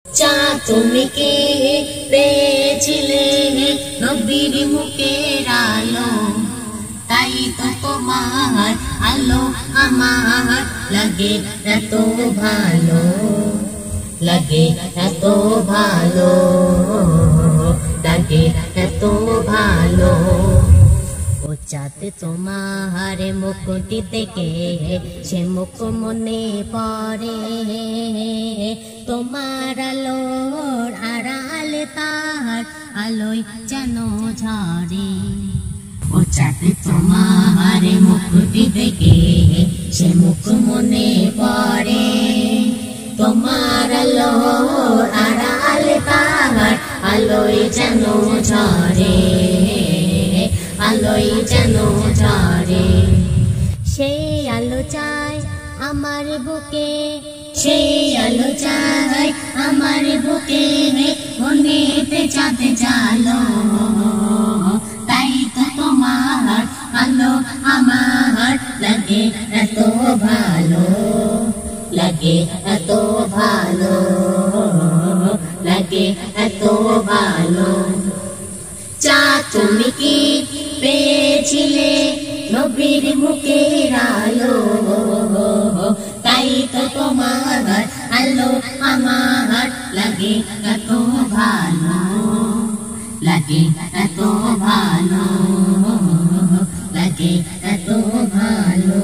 চা তুমি কি পেয়েছিলে নবীর মুখের আলো, তাই তো তোমার আলো আমার লাগে এত ভালো, লাগে এত ভালো, লাগে এত ভালো। ও চাঁদে তোমার মুখটি দেখে সে মুখ মনে পড়ে, তোমার আলোর আড়ালে তার আলোয় যেন ঝরে। ও চাঁদে তোমার মুখটি দেখে সে মুখ মনে পড়ে, তোমার আলোর আড়ালে তার আলোয় যেন ঝরে, আলোয় যেন ঝরে। সেই আলো চাই আমার বুকে, সেই আলো চাই আমার বুকে, মনেতে চাঁদ জালো, তাই তো তোমার আলো আমার লাগে এত ভালো, লাগে এত ভালো, লাগে এত ভালো। চা তুমি কি পেয়েছিলে নবীর মুখের আলো, তাই তো তোমার আলো আমার লাগে এত ভালো, লাগে এত ভালো, লাগে এত ভালো।